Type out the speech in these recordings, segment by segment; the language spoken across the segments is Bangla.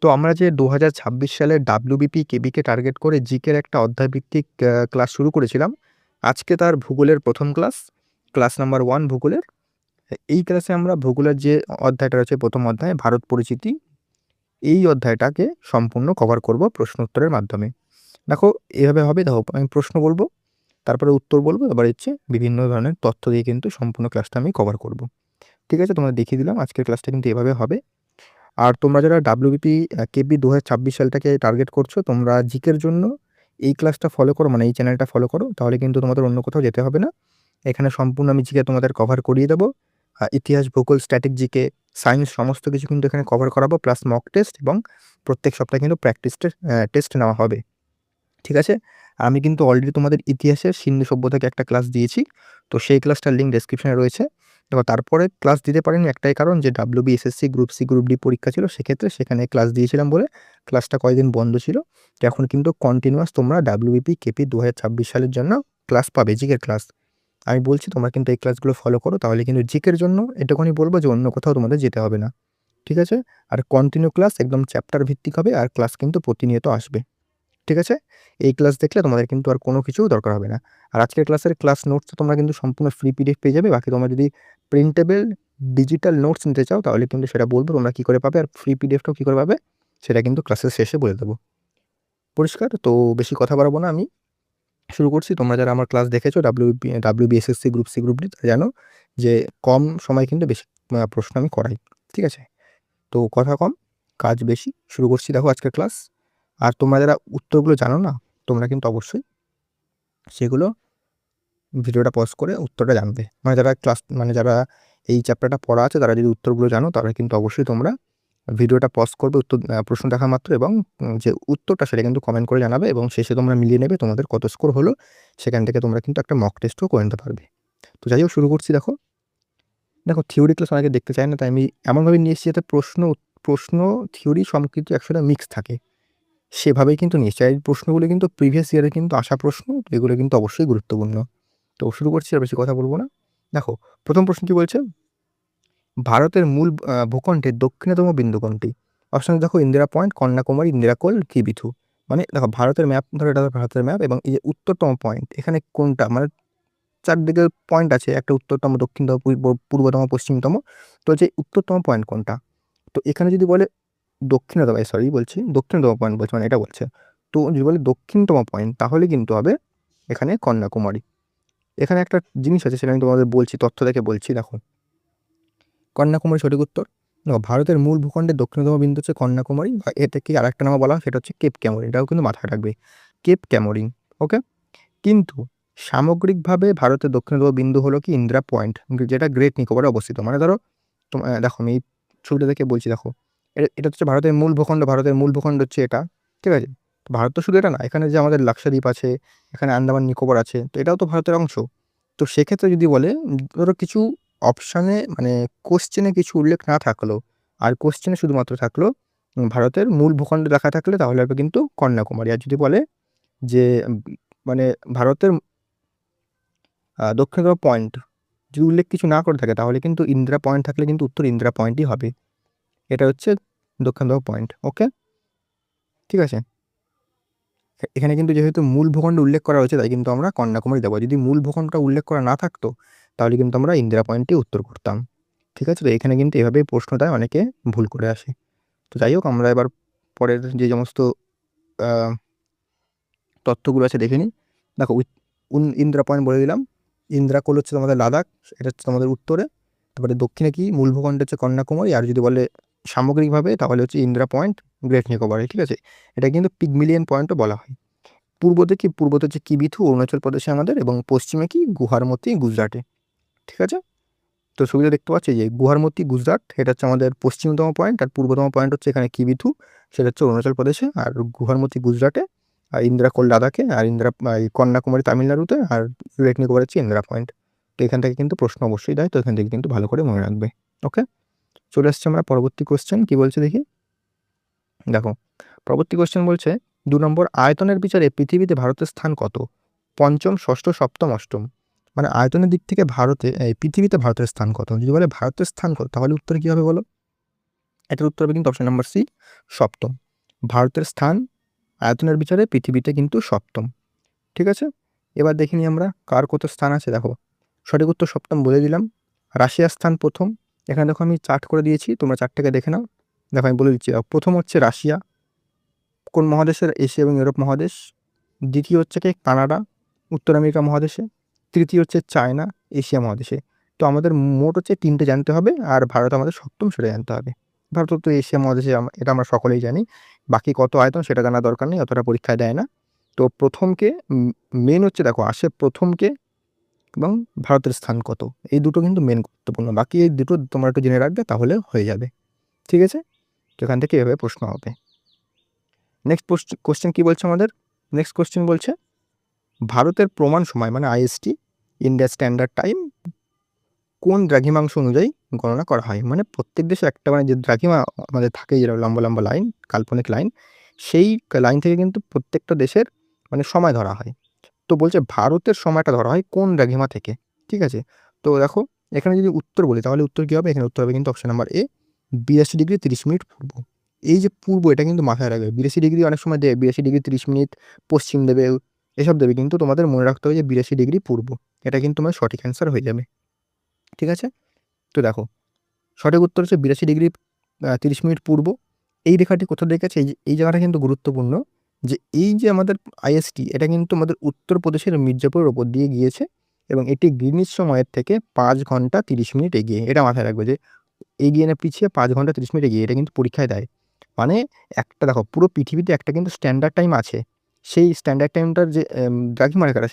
তো আমরা যে ২০২৬ সালে ডাব্লিউবিপি, কেবিকে টার্গেট করে জিকের একটা অধ্যায়ভিত্তিক ক্লাস শুরু করেছিলাম। আজকে তার ভূগোলের ১ম ক্লাস, ক্লাস নাম্বার 1 ভূগোলের। এই ক্লাসে আমরা ভূগোলের যে অধ্যায়টা রয়েছে ১ম অধ্যায় ভারত পরিচিতি, এই অধ্যায়টাকে সম্পূর্ণ কভার করব প্রশ্ন উত্তরের মাধ্যমে। দেখো এভাবে হবে, দেখো আমি প্রশ্ন বলব, তারপরে উত্তর বলব, এবার হচ্ছে বিভিন্ন ধরনের তথ্য দিয়ে কিন্তু সম্পূর্ণ ক্লাসটা আমি কভার করব। ঠিক আছে? তোমাদের দেখিয়ে দিলাম আজকের ক্লাসটা কিন্তু এভাবে হবে। আর তোমরা যারা ডাব্লিউবিপি, কেবি ২০২৬ সালটাকে টার্গেট করছো, তোমরা জিকের জন্য এই ক্লাসটা ফলো করো, মানে এই চ্যানেলটা ফলো করো। তাহলে কিন্তু তোমাদের অন্য কোথাও যেতে হবে না। এখানে সম্পূর্ণ আমি জিকে তোমাদের কভার করিয়ে দেবো। ইতিহাস, ভূগোল, স্ট্যাটিক জিকে, সায়েন্স সমস্ত কিছু কিন্তু এখানে কভার করাবো, প্লাস মক টেস্ট এবং প্রত্যেক সপ্তাহে কিন্তু প্র্যাকটিস টেস্ট নেওয়া হবে। ঠিক আছে? আমি কিন্তু অলরেডি তোমাদের ইতিহাসের সিন্ধু সভ্যতাকে একটা ক্লাস দিয়েছি। তো সেই ক্লাসটার লিঙ্ক ডেসক্রিপশনে রয়েছে। দেখো তারপরে ক্লাস দিতে পারিনি একটাই কারণ, যে WB, SSC, group C, group D পরীক্ষা ছিল। সেক্ষেত্রে সেখানে ক্লাস দিয়েছিলাম বলে ক্লাসটা কয়েকদিন বন্ধ ছিল। তো এখন কিন্তু কন্টিনিউয়াস তোমরা ডাব্লিউবিপি, কেপি ২০২৬ সালের জন্য ক্লাস পাবে, জিকের ক্লাস। আমি বলছি তোমরা কিন্তু এই ক্লাসগুলো ফলো করো, তাহলে কিন্তু জিকের জন্য এটুকুনি বলবো যে অন্য কোথাও তোমাদের যেতে হবে না। ঠিক আছে? আর কন্টিনিউ ক্লাস একদম চ্যাপ্টার ভিত্তিক হবে, আর ক্লাস কিন্তু প্রতিনিয়ত আসবে। ঠিক আছে? এই ক্লাস দেখলে তোমাদের কিন্তু আর কোনো কিছু দরকার হবে না। আর আজকের ক্লাসের ক্লাস নোটস তোমরা কিন্তু সম্পূর্ণ ফ্রি পিডিএফ পেয়ে যাবে। বাকি তোমরা যদি প্রিন্টেবল ডিজিটাল নোটস নিতে চাও তাহলে কিন্তু সেটা বলবো তোমরা কি করে পাবে, আর ফ্রি পিডিএফটাও কি করে পাবে সেটা কিন্তু ক্লাসের শেষে বলে দেবো। পরিষ্কার? তো বেশি কথা বাড়াবো না, আমি শুরু করছি। তোমরা যারা আমার ক্লাস দেখেছো WB, SSC, group C, group D, তারা জানো যে কম সময় কিন্তু বেশি প্রশ্ন আমি করাই। ঠিক আছে? তো কথা কম, কাজ বেশি। শুরু করছি, দেখো আজকের ক্লাস। আর তোমরা যারা উত্তরগুলো জানো না, তোমরা কিন্তু অবশ্যই সেগুলো ভিডিওটা পজ করে উত্তরটা জানবে। মানে যারা ক্লাস, মানে যারা এই চ্যাপ্টারটা পড়া আছে, তারা যদি উত্তরগুলো জানো তাহলে কিন্তু অবশ্যই তোমরা ভিডিওটা পজ করবে উত্তর প্রশ্ন দেখা মাত্র, এবং যে উত্তরটা সেটা কিন্তু কমেন্ট করে জানাবে, এবং শেষে তোমরা মিলিয়ে নেবে তোমাদের কত স্কোর হলো। সেখান থেকে তোমরা কিন্তু একটা মক টেস্টও করে নিতে পারবে। তো যাই হোক, শুরু করছি। দেখো দেখো থিওরি ক্লাস অনেকে দেখতে চায় না, তাই আমি এমনভাবে নিয়ে এসেছি যাতে প্রশ্ন থিওরি সব কিছু একসাথে মিক্স থাকে। সেভাবেই কিন্তু নিয়ে এসেছি। আর এই প্রশ্নগুলো কিন্তু প্রিভিয়াস ইয়ারের কিন্তু আসা প্রশ্ন, এগুলো কিন্তু অবশ্যই গুরুত্বপূর্ণ। তো শুরু করছি, আর বেশি কথা বলবো না। দেখো প্রথম প্রশ্ন কি বলছে, ভারতের মূল ভূখণ্ডের দক্ষিণতম বিন্দু কোনটি? অপশন দেখো, ইন্দিরা পয়েন্ট, কন্যাকুমারী, ইন্দিরাকোল, কিবিথু। মানে দেখো ভারতের ম্যাপ ধরো, এটা ভারতের ম্যাপ, এবং এই যে উত্তরতম পয়েন্ট এখানে কোনটা, মানে চারদিকে পয়েন্ট আছে, একটা উত্তরতম, দক্ষিণতম, পূর্বতম, পশ্চিমতম। তো যে উত্তরতম পয়েন্ট কোনটা? তো এখানে যদি বলে দক্ষিণতম, সরি বলছি দক্ষিণতম পয়েন্ট বলছে, মানে এটা বলছে। তো যদি বলে দক্ষিণতম পয়েন্ট তাহলে কিন্তু হবে এখানে কন্যাকুমারী। এখানে একটা জিনিস আছে, সেটা আমি তোমাদের বলছি, তথ্য দেখে বলছি। দেখো কন্যাকুমারী সঠিক উত্তর। দেখো ভারতের মূল ভূখণ্ডের দক্ষিণতম বিন্দু হচ্ছে কন্যাকুমারী, বা এটাকে আরেকটা নাম বলা হয়, সেটা হচ্ছে কেপ ক্যামরিন। এটাও কিন্তু মাথায় রাখবে, কেপ ক্যামরিন। ওকে? কিন্তু সামগ্রিকভাবে ভারতের দক্ষিণতম বিন্দু হলো কি ইন্দিরা পয়েন্ট, যেটা গ্রেট নিকোবরে অবস্থিত। মানে ধরো দেখো আমি এই ছবিটা দেখে বলছি, দেখো এটা হচ্ছে ভারতের মূল ভূখণ্ড, ভারতের মূল ভূখণ্ড হচ্ছে এটা। ঠিক আছে? তো ভারত তো শুধু এটা না, এখানে যে আমাদের লাক্ষাদ্বীপ আছে, এখানে আন্দামান নিকোবর আছে, তো এটাও তো ভারতের অংশ। তো সেক্ষেত্রে যদি বলে, ধরো কিছু অপশানে, মানে কোশ্চেনে কিছু উল্লেখ না থাকলো, আর কোশ্চেনে শুধুমাত্র থাকলো ভারতের মূল ভূখণ্ড লেখা থাকলে, তাহলে হবে কিন্তু কন্যাকুমারী। আর যদি বলে যে মানে ভারতের দক্ষিণতম পয়েন্ট যদি উল্লেখ কিছু না করে থাকে, তাহলে কিন্তু ইন্দিরা পয়েন্ট থাকলে কিন্তু উত্তর ইন্দিরা পয়েন্টই হবে। এটা হচ্ছে দক্ষিণতম পয়েন্ট। ওকে? ঠিক আছে? এখানে কিন্তু যেহেতু মূল ভূখণ্ড উল্লেখ করা হয়েছে, তাই কিন্তু আমরা কন্যাকুমারী দেবো। যদি মূল ভূখণ্ডটা উল্লেখ করা না থাকতো, তাহলে কিন্তু আমরা ইন্দিরা পয়েন্টে উত্তর করতাম। ঠিক আছে? তো এখানে কিন্তু এভাবেই প্রশ্ন দেয়, অনেকে ভুল করে আসে। তো যাই হোক, আমরা এবার পরের যে সমস্ত তথ্যগুলো আছে দেখে নিই। দেখো ইন্দিরা পয়েন্ট বলে দিলাম। ইন্দিরাকোল হচ্ছে তোমাদের লাদাখ, এটা হচ্ছে তোমাদের উত্তরে। তারপরে দক্ষিণে কি মূল ভূখণ্ড হচ্ছে কন্যাকুমারী, আর যদি বলে সামগ্রিকভাবে তাহলে হচ্ছে ইন্দিরা পয়েন্ট, গ্রেট নিকোবরে। ঠিক আছে? এটা কিন্তু পিগমিলিয়ন পয়েন্টও বলা হয়। পূর্বতে হচ্ছে কিবিথু, অরুণাচল প্রদেশে আমাদের, এবং পশ্চিমে কি গুহারমতি, গুজরাটে। ঠিক আছে? তো ছবিটা দেখতে পাচ্ছি যে গুহারমতি, গুজরাট, এটা হচ্ছে আমাদের পশ্চিমতম পয়েন্ট, আর পূর্বতম পয়েন্ট হচ্ছে এখানে কিবিথু, সেটা হচ্ছে অরুণাচল প্রদেশে, আর গুহারমতি গুজরাটে, আর ইন্দিরাকোল লাদাখে, আর এই কন্যাকুমারী তামিলনাড়ুতে, আর গ্রেট নিকোবর হচ্ছে ইন্দিরা পয়েন্ট। তো এখান থেকে কিন্তু প্রশ্ন অবশ্যই দেয়, তো এখান থেকে কিন্তু ভালো করে মনে রাখবে। ওকে? চলে আসছে আমরা পরবর্তী কোশ্চেন, কি বলছে দেখি। দেখো পরবর্তী কোশ্চেন বলছে, 2 নম্বর, আয়তনের বিচারে পৃথিবীতে ভারতের স্থান কত? পঞ্চম, ষষ্ঠ, সপ্তম, অষ্টম। মানে আয়তনের দিক থেকে পৃথিবীতে ভারতের স্থান কত? যদি বলে ভারতের স্থান কত, তাহলে উত্তর কি হবে বলো? এটার উত্তর হবে কিন্তু অপশন নাম্বার সি, সপ্তম। ভারতের স্থান আয়তনের বিচারে পৃথিবীতে কিন্তু সপ্তম। ঠিক আছে, এবার দেখে নিই আমরা কার কত স্থান আছে। দেখো সঠিক উত্তর সপ্তম বলে দিলাম। রাশিয়ার স্থান প্রথম। এখানে দেখো আমি চার্ট করে দিয়েছি, তোমরা চার্টটাকে দেখে নাও। দেখো আমি বলে দিচ্ছি, প্রথম হচ্ছে রাশিয়া, কোন মহাদেশের? এশিয়া এবং ইউরোপ মহাদেশ। দ্বিতীয় হচ্ছে কি কানাডা, উত্তর আমেরিকা মহাদেশে। তৃতীয় হচ্ছে চায়না, এশিয়া মহাদেশে। তো আমাদের মোট হচ্ছে 3টে জানতে হবে, আর ভারত আমাদের সপ্তম, সেটা জানতে হবে। ভারত তো এশিয়া মহাদেশে, এটা আমরা সকলেই জানি। বাকি কত আয়তন সেটা জানার দরকার নেই, অতটা পরীক্ষায় দেয় না। তো প্রথমকে মেন হচ্ছে, দেখো আসে প্রথমকে এবং ভারতের স্থান কত, এই দুটো কিন্তু মেন গুরুত্বপূর্ণ। বাকি এই দুটো তোমরা একটু জেনে রাখবে, তাহলে হয়ে যাবে। ঠিক আছে, তো এখান থেকে এভাবে প্রশ্ন হবে। নেক্সট কোশ্চেন কি বলছে আমাদের? নেক্সট কোশ্চেন বলছে ভারতের প্রমাণ সময় মানে আইএসটি, ইন্ডিয়া স্ট্যান্ডার্ড টাইম, কোন দ্রাঘিমাংশ অনুযায়ী গণনা করা হয়? মানে প্রত্যেক দেশে একটা মানে যে দ্রাঘিমা আমাদের থাকে, যেটা লম্বা লম্বা লাইন, কাল্পনিক লাইন, সেই লাইন থেকে কিন্তু প্রত্যেকটা দেশের মানে সময় ধরা হয়। তো বলছে ভারতের সময়টা ধরা হয় কোন দ্রাঘিমা থেকে। ঠিক আছে, তো দেখো এখানে যদি উত্তর বলি তাহলে উত্তর কী হবে? এখানে উত্তর হবে কিন্তু অপশন নাম্বার এ, 82°30' পূর্ব। এই যে পূর্ব, এটা কিন্তু মাথায় রাখবে। 82° অনেক সময় দেবে, 82°30' পশ্চিম দেবে, এসব দেবে, কিন্তু তোমাদের মনে রাখতে হবে যে 82° পূর্ব, এটা কিন্তু তোমার সঠিক অ্যান্সার হয়ে যাবে। ঠিক আছে, তো দেখো সঠিক উত্তর হচ্ছে 82°30' পূর্ব। এই রেখাটি কোথাও দেখেছে? এই জায়গাটা কিন্তু গুরুত্বপূর্ণ, যে এই যে আমাদের আইএসটি, এটা কিন্তু আমাদের উত্তরপ্রদেশের মির্জাপুরের ওপর দিয়ে গিয়েছে, এবং এটি গ্রিনিচ সময়ের থেকে 5 ঘন্টা 30 মিনিট এগিয়ে। এটা মাথায় রাখবে যে এগিয়ে না পিছিয়ে 5 ঘন্টা 30 মিনিট এগিয়ে, এটা কিন্তু পরীক্ষায় দেয়। মানে একটা দেখো পুরো পৃথিবীতে একটা কিন্তু স্ট্যান্ডার্ড টাইম আছে, সেই স্ট্যান্ডার্ড টাইমটার যে দ্রাঘিমা রেখাটা,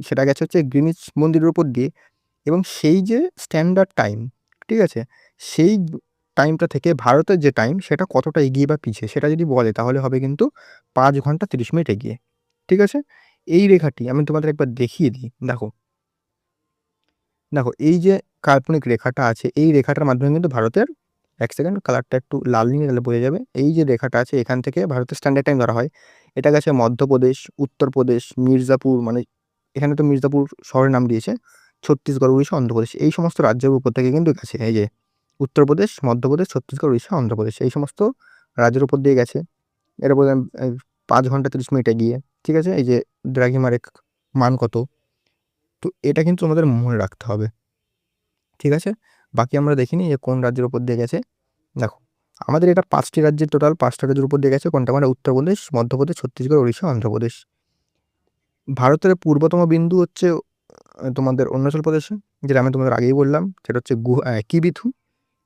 সেটা গেছে হচ্ছে গ্রিনিচ মন্দিরের উপর দিয়ে, এবং সেই যে স্ট্যান্ডার্ড টাইম, ঠিক আছে, সেই টাইমটা থেকে ভারতের যে টাইম, সেটা কতটা এগিয়ে বা পিছিয়ে, সেটা যদি বলে তাহলে হবে কিন্তু 5 ঘন্টা 30 মিনিট এগিয়ে। ঠিক আছে, এই রেখাটি আমি তোমাদের একবার দেখিয়ে দিই। দেখো দেখো এই যে কাল্পনিক রেখাটা আছে, এই রেখাটার মাধ্যমে কিন্তু ভারতের, এক সেকেন্ড কালারটা একটু লাল নিয়ে গেলে বোঝা যাবে। এই যে রেখাটা আছে, এখান থেকে ভারতের স্ট্যান্ডার্ড টাইম ধরা হয়। এটা গেছে মধ্যপ্রদেশ, উত্তরপ্রদেশ, মির্জাপুর, মানে এখানে তো মির্জাপুর শহরের নাম দিয়েছে, ছত্তিশগড়, উড়িষ্যা, অন্ধ্রপ্রদেশ, এই সমস্ত রাজ্যের উপর থেকে কিন্তু গেছে। এই যে উত্তরপ্রদেশ, মধ্যপ্রদেশ, ছত্তিশগড়, উড়িষ্যা, অন্ধ্রপ্রদেশ, এই সমস্ত রাজ্যের উপর দিয়ে গেছে। এর উপর 5 ঘন্টা 30 মিনিট এগিয়ে। ঠিক আছে, এই যে দ্রাঘিমার মান কত, তো এটা কিন্তু আমাদের মনে রাখতে হবে। ঠিক আছে, বাকি আমরা দেখিনি যে কোন রাজ্যের উপর দিয়ে গেছে। দেখো আমাদের এটা 5টি রাজ্যের, টোটাল 5টা রাজ্যের উপর দিয়ে গেছে। কোনটা? মানে উত্তরপ্রদেশ, মধ্যপ্রদেশ, ছত্তিশগড়, উড়িষ্যা, অন্ধ্রপ্রদেশ। ভারতের পূর্বতম বিন্দু হচ্ছে তোমাদের অরুণাচল প্রদেশে, যেটা আমি তোমাদের আগেই বললাম, সেটা হচ্ছে কিবিথু।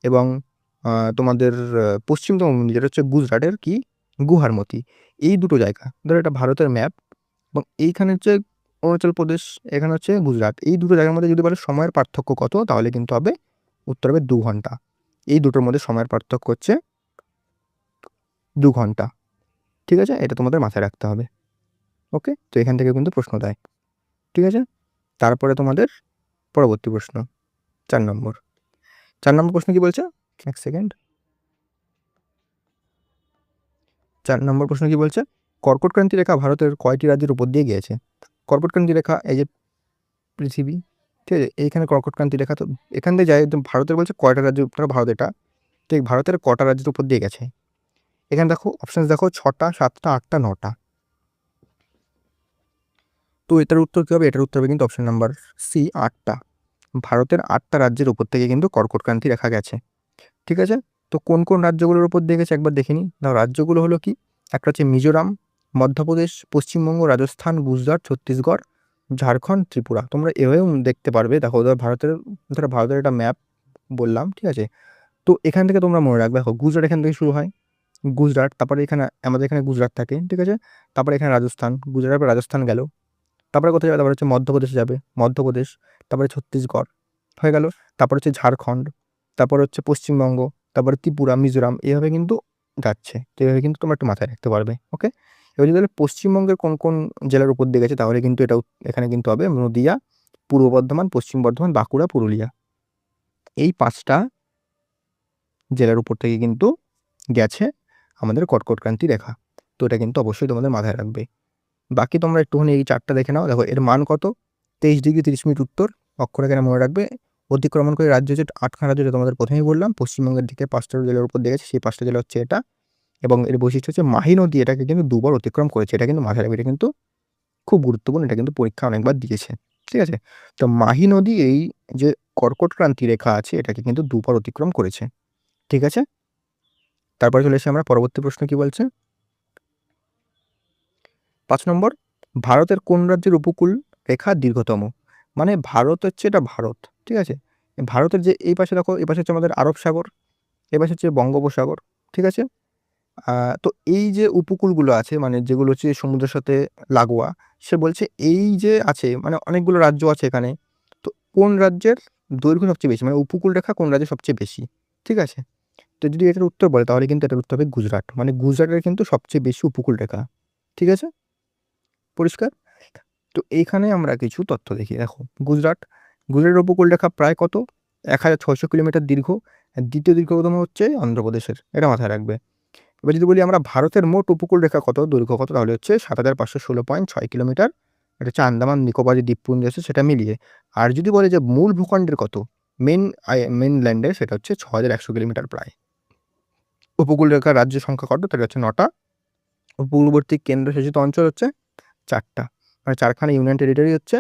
এবং তোমাদের পশ্চিমতম বিন্দু যেটা হচ্ছে গুজরাটের কি গুহারমতি। এই দুটো জায়গা, ধরো এটা ভারতের ম্যাপ, এবং এইখানে হচ্ছে অরুণাচল প্রদেশ, এখানে হচ্ছে গুজরাট। এই দুটো জায়গার মধ্যে যদি বলে সময়ের পার্থক্য কত, তাহলে কিন্তু হবে উত্তর হবে 2 ঘন্টা। এই দুটোর মধ্যে সময়ের পার্থক্য হচ্ছে 2 ঘন্টা। ঠিক আছে, এটা তোমাদের মাথায় রাখতে হবে। ওকে, তো এখান থেকে কিন্তু প্রশ্ন দেয়। ঠিক আছে, তারপরে তোমাদের পরবর্তী প্রশ্ন 4 নম্বর। 4 নম্বর প্রশ্ন কি বলছে? এক সেকেন্ড। 4 নম্বর প্রশ্ন কি বলছে? কর্কটক্রান্তি রেখা ভারতের কয়টি রাজ্যের উপর দিয়ে গিয়েছে? কর্কটক্রান্তি রেখা, এই যে পৃথিবী, ঠিক আছে, এইখানে কর্কটক্রান্তি রেখা, তো এখান দিয়ে যায় একদম ভারতের, বলছে কয়টা রাজ্য, ভারত এটা ঠিক ভারতের কটা রাজ্যের উপর দিয়ে গেছে। এখানে দেখো অপশান দেখো, 6টা, 7টা, 8টা, 9টা। তো এটার উত্তর কী হবে? এটার উত্তর হবে কিন্তু অপশান নাম্বার সি, 8টা। ভারতের 8টা রাজ্যের উপর থেকে কিন্তু কর্কটক্রান্তি রেখা গেছে। ঠিক আছে, তো কোন কোন রাজ্যগুলোর উপর দিয়ে গেছে একবার দেখে নিই। দেখো রাজ্যগুলো হলো কি, একটা হচ্ছে মিজোরাম, মধ্যপ্রদেশ, পশ্চিমবঙ্গ, রাজস্থান, গুজরাট, ছত্তিশগড়, ঝাড়খণ্ড, ত্রিপুরা। তোমরা এভাবেও দেখতে পারবে। দেখো ভারতের একটা ম্যাপ বললাম, ঠিক আছে, তো এখান থেকে তোমরা মনে রাখবে। দেখো গুজরাট এখান থেকে শুরু হয়, গুজরাট, তারপরে এখানে আমাদের এখানে গুজরাট থাকে, ঠিক আছে, তারপরে এখানে রাজস্থান, গুজরাটের পর রাজস্থান গেল, তারপরে কোথায় যাবে? তারপরে হচ্ছে মধ্যপ্রদেশে যাবে, মধ্যপ্রদেশ, তারপরে ছত্তিশগড় হয়ে গেল, তারপর হচ্ছে ঝাড়খণ্ড, তারপর হচ্ছে পশ্চিমবঙ্গ, তারপরে ত্রিপুরা, মিজোরাম, এইভাবে কিন্তু যাচ্ছে। তো এইভাবে কিন্তু তোমরা একটু মাথায় রাখতে পারবে। ওকে, এবার যদি তাহলে পশ্চিমবঙ্গের কোন কোন জেলার উপর দিয়ে গেছে, তাহলে কিন্তু এখানে কিন্তু হবে নদিয়া, পূর্ব বর্ধমান, পশ্চিম বর্ধমান, বাঁকুড়া, পুরুলিয়া, এই 5টা জেলার উপর থেকে কিন্তু গেছে আমাদের কর্কটক্রান্তি রেখা। তো এটা কিন্তু অবশ্যই তোমাদের মাথায় রাখবে। বাকি তোমরা একটুখানি এই চার্টটা দেখে নাও। দেখো এর মান কত, 23°30' উত্তর, অক্ষরেখানে মনে রাখবে। অতিক্রমণ করে রাজ্য হচ্ছে 8খানা রাজ্য, যেটা তোমাদের প্রথমেই বললাম। পশ্চিমবঙ্গের দিকে 5টা জেলার উপর দিয়ে গেছে, সেই 5টা জেলা হচ্ছে এটা। এবং এর বৈশিষ্ট্য হচ্ছে মাহি নদী এটাকে কিন্তু 2 বার অতিক্রম করেছে। এটা কিন্তু মাথায় রাখবে, এটা কিন্তু খুব গুরুত্বপূর্ণ, এটা কিন্তু পরীক্ষায় অনেকবার দিয়েছে। ঠিক আছে? তো মাহি নদী এই যে কর্কট ক্রান্তি রেখা আছে এটাকে কিন্তু 2 বার অতিক্রম করেছে। ঠিক আছে? তারপরে চলে এসেছি আমরা পরবর্তী প্রশ্ন কি বলছে? 5 নম্বর, ভারতের কোন রাজ্যের উপকূল রেখা দীর্ঘতম? মানে ভারত হচ্ছে এটা ভারত। ঠিক আছে? ভারতের যে এই পাশে দেখো, এই পাশে হচ্ছে আমাদের আরব সাগর, এই পাশে হচ্ছে বঙ্গোপসাগর। ঠিক আছে? তো এই যে উপকূলগুলো আছে মানে যেগুলো হচ্ছে সমুদ্রের সাথে লাগোয়া, সে বলছে এই যে আছে মানে অনেকগুলো রাজ্য আছে এখানে। তো কোন রাজ্যের দৈর্ঘ্য সবচেয়ে বেশি? মানে উপকূল রেখা কোন রাজ্যের সবচেয়ে বেশি? ঠিক আছে? তো যদি এটার উত্তর বলে তাহলে কিন্তু এটার উত্তর হবে গুজরাট। মানে গুজরাটের কিন্তু সবচেয়ে বেশি উপকূল রেখা। ঠিক আছে? পরিষ্কার? তো এইখানে আমরা কিছু তথ্য দেখি। দেখো গুজরাটের উপকূল রেখা প্রায় কত? 1600 কিলোমিটার দীর্ঘ। আর দ্বিতীয় দীর্ঘতম হচ্ছে অন্ধ্রপ্রদেশের। এটা মাথায় রাখবে। এবার যদি বলি আমরা ভারতের মোট উপকূল রেখা কত, দৈর্ঘ্য কত, তাহলে হচ্ছে 7516.6 কিলোমিটার। এটা হচ্ছে আন্দামান নিকোবর যে দ্বীপপুঞ্জ আছে সেটা মিলিয়ে। আর যদি বলে যে মূল ভূখণ্ডের কত, মেইনল্যান্ডের, সেটা হচ্ছে 6100 কিলোমিটার প্রায়। উপকূল রেখার রাজ্যের সংখ্যা কত? তাহলে হচ্ছে 9টা। উপকূলবর্তী কেন্দ্রশাসিত অঞ্চল হচ্ছে 4টা। মানে 4খানা ইউনিয়ন টেরিটরি হচ্ছে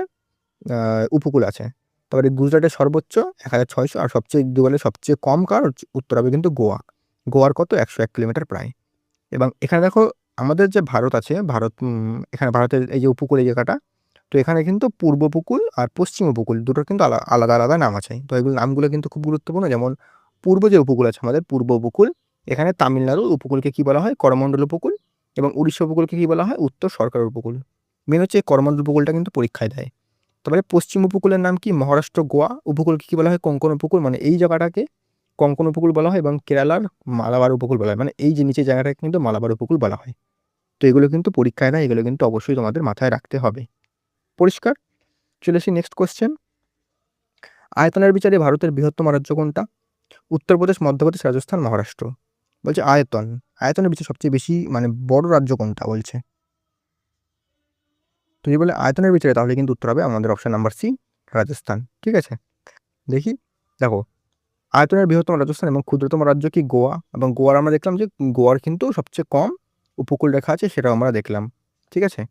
উপকূল আছে। তারপরে গুজরাটের সর্বোচ্চ 1600, আর সবচেয়ে যদি বলে সবচেয়ে কম কার, উত্তর হবে কিন্তু গোয়া। গোয়ার কত? 101 কিলোমিটার প্রায়। এবং এখানে দেখো আমাদের যে ভারত আছে, এখানে ভারতের এই যে উপকূল এই জায়গাটা, তো এখানে কিন্তু পূর্ব উপকূল আর পশ্চিম উপকূল দুটোর কিন্তু আলাদা, আলাদা নাম আছে। তো এগুলো নামগুলো কিন্তু খুব গুরুত্বপূর্ণ। যেমন পূর্ব যে উপকূল আছে আমাদের পূর্ব উপকূল, এখানে তামিলনাড়ুর উপকূলকে কি বলা হয়? করমণ্ডল উপকূল। এবং উড়িষ্যা উপকূলকে কি বলা হয়? উত্তর সরকার উপকূল। মেন হচ্ছে এই করমণ্ডল উপকূলটা কিন্তু পরীক্ষায় দেয়। তারপরে পশ্চিম উপকূলের নাম কি? মহারাষ্ট্র গোয়া উপকূলকে কি বলা হয়? কোঙ্কণ উপকূল। মানে এই জায়গাটাকে কোঙ্কণ উপকূল বলা হয়। এবং কেরালার মালাবার উপকূল বলা হয়। মানে এই যে নিচের জায়গাটাকে কিন্তু মালাবার উপকূল বলা হয়। তো এগুলো কিন্তু পরীক্ষায় দেয়, এগুলো কিন্তু অবশ্যই তোমাদের মাথায় রাখতে হবে। পরিষ্কার? চলে আসি নেক্সট কোয়েশ্চেন। আয়তনের বিচারে ভারতের বৃহত্তম রাজ্য কোনটা? উত্তরপ্রদেশ, মধ্যপ্রদেশ, রাজস্থান, মহারাষ্ট্র। বলছে আয়তনের বিচারে সবচেয়ে বেশি মানে বড় রাজ্য কোনটা বলছে। তো যদি বলে আয়তনের বিচারে তাহলে কিন্তু উত্তর হবে আমাদের অপশন নাম্বার সি, রাজস্থান। ঠিক আছে? দেখি, দেখো আয়তনের বৃহত্তম রাজস্থান এবং ক্ষুদ্রতম রাজ্য কি? গোয়া। এবং গোয়ার আমরা দেখলাম যে গোয়ার কিন্তু সবচেয়ে কম উপকূল রেখা আছে, সেটাও আমরা দেখলাম। ঠিক আছে?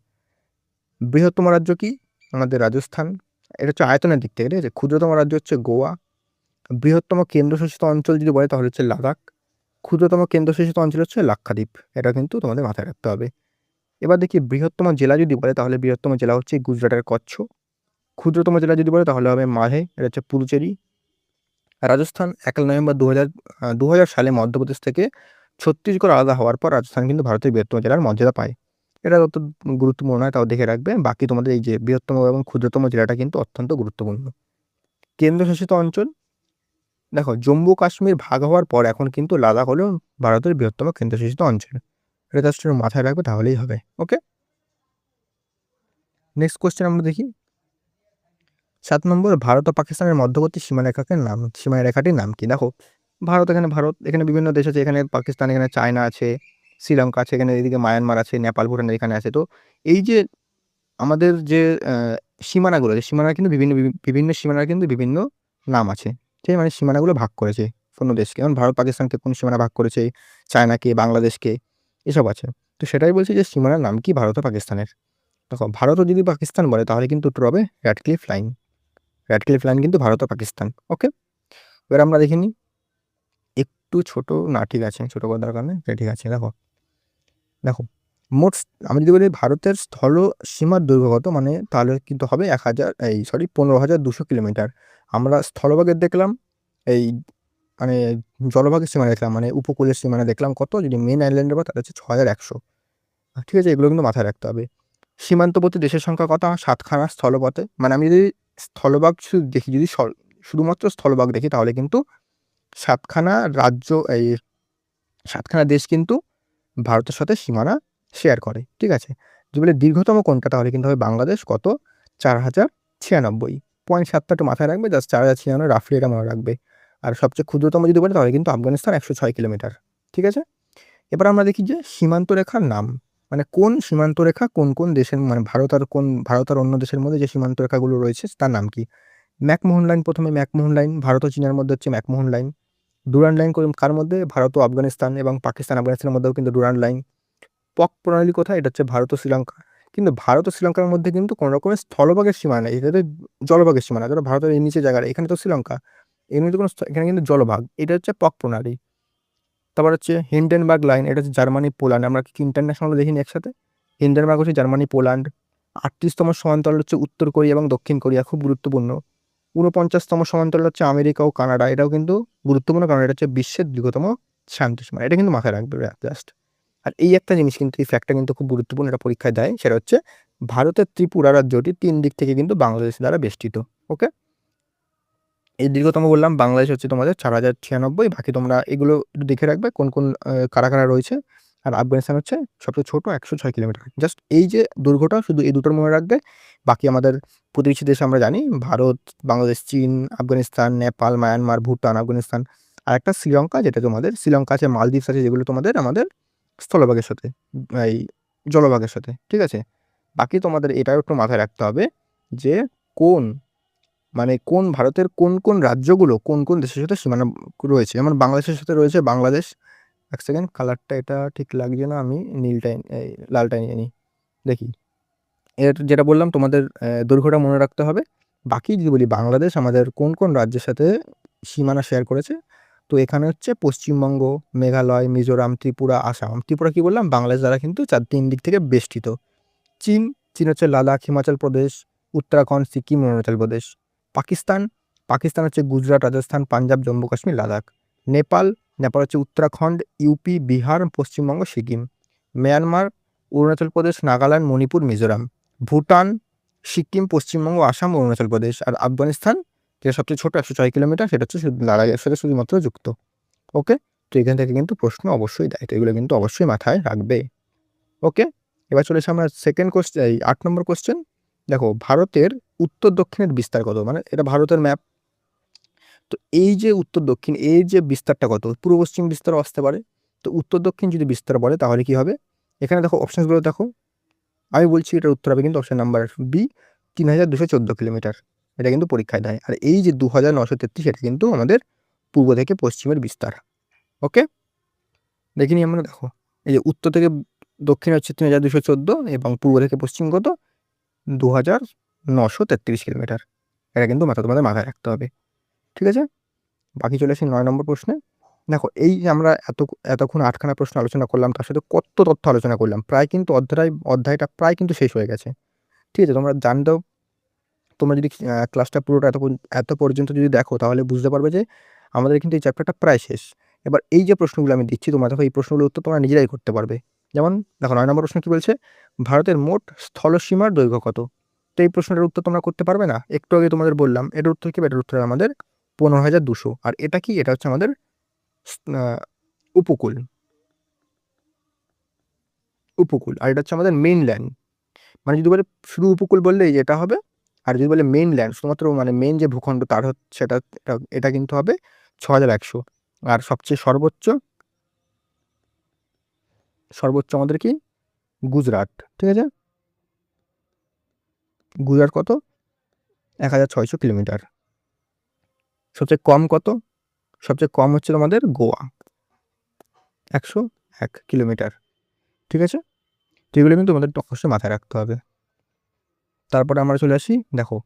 বৃহত্তম রাজ্য কি? আমাদের রাজস্থান। এটা হচ্ছে আয়তনের দিক থেকে। ঠিক আছে? ক্ষুদ্রতম রাজ্য হচ্ছে গোয়া। বৃহত্তম কেন্দ্রশাসিত অঞ্চল যদি বলে তাহলে হচ্ছে লাদাখ। ক্ষুদ্রতম কেন্দ্রশাসিত অঞ্চল হচ্ছে লাক্ষাদ্বীপ। এটা কিন্তু তোমাদের মাথায় রাখতে হবে। এবার দেখি বৃহত্তম জেলা যদি বলে তাহলে বৃহত্তম জেলা হচ্ছে গুজরাটের কচ্ছ। ক্ষুদ্রতম জেলা যদি বলে তাহলে হবে মাহে, এটা হচ্ছে পুদুচেরি। রাজস্থান 1 নভেম্বর 2000 সালে মধ্যপ্রদেশ থেকে ছত্তিশগড় আলাদা হওয়ার পর রাজস্থান কিন্তু ভারতের বৃহত্তম জেলার মর্যাদা পায়। এটা অত গুরুত্বপূর্ণ নয়, তাও দেখে রাখবে। বাকি তোমাদের এই যে বৃহত্তম এবং ক্ষুদ্রতম জেলাটা কিন্তু অত্যন্ত গুরুত্বপূর্ণ। কেন্দ্রশাসিত অঞ্চল, দেখো জম্মু কাশ্মীর ভাগ হওয়ার পর এখন কিন্তু লাদাখ হলো ভারতের বৃহত্তম কেন্দ্রশাসিত অঞ্চল। এটা জাস্ট মাথায় রাখবে তাহলেই হবে। ওকে, নেক্সট কোয়েশ্চেন আমরা দেখি। 7 নম্বর, ভারত ও পাকিস্তানের মধ্যবর্তী সীমারেখাটির নাম কি? দেখো ভারত, এখানে বিভিন্ন দেশ আছে, এখানে পাকিস্তান, এখানে চায়না আছে, শ্রীলঙ্কা আছে, এখানে এদিকে মায়ানমার আছে, নেপাল, ভুটান এখানে আছে। তো এই যে আমাদের যে সীমানাগুলো আছে, সীমানা কিন্তু বিভিন্ন সীমানার কিন্তু বিভিন্ন নাম আছে। ঠিক আছে? মানে সীমানাগুলো ভাগ করেছে কোনো দেশকে। যেমন ভারত পাকিস্তানকে কোন সীমানা ভাগ করেছে, চায়নাকে, বাংলাদেশকে, এসব আছে। তো সেটাই বলছি যে সীমানার নাম কি ভারত ও পাকিস্তানের। দেখো ভারত ও যদি পাকিস্তান বলে তাহলে কিন্তু উত্তর হবে র্যাডক্লিফ লাইন। র্যাডক্লিফ লাইন কিন্তু ভারত ও পাকিস্তান। ওকে, এবার আমরা দেখে নিই। একটু ছোট না, ঠিক আছে, ছোট করার দরকার নেই। ঠিক আছে, দেখো দেখো মোট আমি যদি বলি ভারতের স্থল সীমার দৈর্ঘ্য কত, মানে তাহলে কিন্তু হবে 15,200 কিলোমিটার। আমরা স্থলভাগের দেখলাম, এই মানে জলভাগের সীমানা দেখলাম, মানে উপকূলের সীমানা দেখলাম কত, যদি মেন আইল্যান্ডের বা তাহলে হচ্ছে 6100। ঠিক আছে? এগুলো কিন্তু মাথায় রাখতে হবে। সীমান্তবর্তী দেশের সংখ্যা কত? 7খানা স্থলপথে। মানে আমি যদি স্থলভাগ শুধু দেখি, যদি শুধুমাত্র স্থলভাগ দেখি তাহলে কিন্তু 7খানা রাজ্য, এই 7খানা দেশ কিন্তু ভারতের সাথে সীমানা শেয়ার করে। ঠিক আছে? যদি বলে দীর্ঘতম কোনটা তাহলে কিন্তু হবে বাংলাদেশ, কত? 4096। 0.7টা একটু মাথায় রাখবে, জাস্ট 4096 রাফলি এটা মনে রাখবে। আর সবচেয়ে ক্ষুদ্রতম যদি বলে তাহলে কিন্তু আফগানিস্তান 106 কিলোমিটার। ঠিক আছে? এবার আমরা দেখি যে সীমান্ত রেখার নাম, মানে কোন সীমান্ত রেখা কোন কোন দেশের, মানে ভারত আর অন্য দেশের মধ্যে যে সীমান্ত রেখাগুলো রয়েছে তার নাম কি? ম্যাকমোহন লাইন, প্রথমে ম্যাকমোহন লাইন ভারত ও চীনের মধ্যে হচ্ছে ম্যাকমোহন লাইন। ডুরান্ড লাইন কার মধ্যে? ভারত ও আফগানিস্তান এবং পাকিস্তান আফগানিস্তানের মধ্যেও কিন্তু ডুরান্ড লাইন। পক প্রণালী কোথায়? এটা হচ্ছে ভারত ও শ্রীলঙ্কা। কিন্তু ভারত ও শ্রীলঙ্কার মধ্যে কিন্তু কোনো রকমের স্থলভাগের সীমা নেই, এটাতে জলভাগের সীমা না। ধরো ভারতের এই নিচে জায়গাটা, এখানে তো শ্রীলঙ্কা, এমনি তো কোনো এখানে কিন্তু জলভাগ, এটা হচ্ছে পক প্রণালী। তারপর হচ্ছে হিন্ডেনবার্গ লাইন, এটা হচ্ছে জার্মানি পোল্যান্ড, আমরা কি ইন্টারন্যাশনাল দেখিনি একসাথে? হিন্ডেনবার্গ হচ্ছে জার্মানি পোল্যান্ড। 38তম সমান্তরাল হচ্ছে উত্তর কোরিয়া এবং দক্ষিণ কোরিয়া, খুব গুরুত্বপূর্ণ। 49তম সমান্তরাল হচ্ছে আমেরিকা ও কানাডা, এটাও কিন্তু গুরুত্বপূর্ণ, কারণ এটা হচ্ছে বিশ্বের দীর্ঘতম শান্তসীমা, এটা কিন্তু মাথায় রাখবে জাস্ট। আর এই একটা জিনিস কিন্তু, এই ফ্যাক্টটা কিন্তু খুব গুরুত্বপূর্ণ, এটা পরীক্ষায় দেয়, সেটা হচ্ছে ভারতের ত্রিপুরা রাজ্যটি 3 দিক থেকে কিন্তু বাংলাদেশ দ্বারা বেষ্টিত। ওকে, এই দীর্ঘতম বললাম, বাংলাদেশ হচ্ছে তোমাদের 4096, বাকি তোমরা এগুলো একটু দেখে রাখবে কোন কোন কারা কারা রয়েছে। আর আফগানিস্তান হচ্ছে সবচেয়ে ছোট, 106 কিলোমিটার। জাস্ট এই যে দৈর্ঘ্যটা, শুধু এই দুটোর মনে রাখবে। বাকি আমাদের প্রতিবেশী দেশ আমরা জানি, ভারত, বাংলাদেশ, চীন, আফগানিস্তান, নেপাল, মায়ানমার, ভুটান, আফগানিস্তান, আর একটা শ্রীলঙ্কা, যেটা তোমাদের শ্রীলঙ্কা আছে, মালদ্বীপস আছে, যেগুলো তোমাদের আমাদের স্থলভাগের সাথে, এই জলভাগের সাথে, ঠিক আছে। বাকি তোমাদের এটাও একটু মাথায় রাখতে হবে যে কোন, মানে কোন ভারতের কোন কোন রাজ্যগুলো কোন কোন দেশের সাথে সীমানা রয়েছে। যেমন বাংলাদেশের সাথে রয়েছে বাংলাদেশ। এক সেকেন্ড, কালারটা এটা ঠিক লাগছে না, আমি নীলটাই এই লালটাই নিয়ে নিই, দেখি। এর যেটা বললাম তোমাদের দৈর্ঘ্যটা মনে রাখতে হবে। বাকি যদি বলি বাংলাদেশ আমাদের কোন কোন রাজ্যের সাথে সীমানা শেয়ার করেছে, তো এখানে হচ্ছে পশ্চিমবঙ্গ, মেঘালয়, মিজোরাম, ত্রিপুরা, আসাম। ত্রিপুরা কি বললাম? বাংলাদেশ দ্বারা কিন্তু 3 দিক থেকে বেষ্টিত। চীন, চীন হচ্ছে লাদাখ, হিমাচল প্রদেশ, উত্তরাখণ্ড, সিকিম, অরুণাচল প্রদেশ। পাকিস্তান, পাকিস্তান হচ্ছে গুজরাট, রাজস্থান, পাঞ্জাব, জম্মু কাশ্মীর, লাদাখ। নেপাল, নেপাল হচ্ছে উত্তরাখণ্ড, ইউপি, বিহার, পশ্চিমবঙ্গ, সিকিম। মিয়ানমার, অরুণাচল প্রদেশ, নাগাল্যান্ড, মণিপুর, মিজোরাম। ভুটান, সিকিম, পশ্চিমবঙ্গ, আসাম, অরুণাচল প্রদেশ। আর আফগানিস্তান, যেটা সবচেয়ে ছোট, 106 কিলোমিটার, সেটা হচ্ছে লাদাখের সাথে শুধুমাত্র যুক্ত। ওকে, তো এখান থেকে কিন্তু প্রশ্ন অবশ্যই দেয়, তো এগুলো কিন্তু অবশ্যই মাথায় রাখবে। ওকে, এবার চলে এসে আমরা সেকেন্ড কোশ্চেন, এই 8 নম্বর কোশ্চেন। দেখো, ভারতের উত্তর দক্ষিণের বিস্তার কত? মানে এটা ভারতের ম্যাপ, তো এই যে উত্তর দক্ষিণ, এই যে বিস্তারটা কত? পূর্ব পশ্চিম বিস্তারও আসতে পারে। তো উত্তর দক্ষিণ যদি বিস্তার বলে তাহলে কি হবে? এখানে দেখো অপশনসগুলো দেখো, আমি বলছি এটার উত্তর হবে কিন্তু অপশন নাম্বার বি, 3214 কিলোমিটার। এটা কিন্তু পরীক্ষায় দেয়। আর এই যে 2933, এটা কিন্তু আমাদের পূর্ব থেকে পশ্চিমের বিস্তার। ওকে, দেখিনি আমরা, দেখো এই যে উত্তর থেকে দক্ষিণ হচ্ছে 3214 এবং পূর্ব থেকে পশ্চিম কত? 2933 কিলোমিটার। এটা কিন্তু তোমাদের মাথায় রাখতে হবে, ঠিক আছে। বাকি চলে আসি 9 নম্বর প্রশ্নে। দেখো, এই যে আমরা এতক্ষণ 8খানা প্রশ্ন আলোচনা করলাম, তার সাথে কত তথ্য আলোচনা করলাম, প্রায় কিন্তু অধ্যায়টা প্রায় কিন্তু শেষ হয়ে গেছে, ঠিক আছে। তোমরা জানতেও, তোমরা যদি ক্লাসটা পুরোটা এত পর্যন্ত যদি দেখো, তাহলে বুঝতে পারবে যে আমাদের কিন্তু এই চ্যাপ্টারটা প্রায় শেষ। এবার এই যে প্রশ্নগুলো আমি দিচ্ছি, তোমরা দেখো এই প্রশ্নগুলোর উত্তর তোমরা নিজেরাই করতে পারবে। যেমন দেখো, 9 নম্বর প্রশ্ন কি বলছে? ভারতের মোট স্থলসীমার দৈর্ঘ্য কত? তো এই প্রশ্নটার উত্তর তোমরা করতে পারবে না? একটু আগে তোমাদের বললাম এটার উত্তর কি? এটার উত্তর আমাদের 15,200। আর এটা কি? এটা হচ্ছে আমাদের উপকূল, উপকূল। আর এটা হচ্ছে আমাদের মেইনল্যান্ড। মানে যদি বলে শুধু উপকূল বললেই এটা হবে, আর যদি বলে মেইনল্যান্ড, শুধুমাত্র মানে মেইন যে ভূখণ্ড তার হচ্ছে এটা, এটা কিন্তু হবে 6100। আর সবচেয়ে সর্বোচ্চ, সর্বোচ্চ আমাদের কি? গুজরাট, ঠিক আছে। গুজরাট কত? 1600 কিলোমিটার। সবচেয়ে কম কত? সবচেয়ে কম হচ্ছে তোমাদের গোয়া, 101 কিলোমিটার, ঠিক আছে। তো এগুলো কিন্তু তোমাদের অবশ্যই মাথায় রাখতে হবে। তারপরে আমরা চলে আসি, দেখো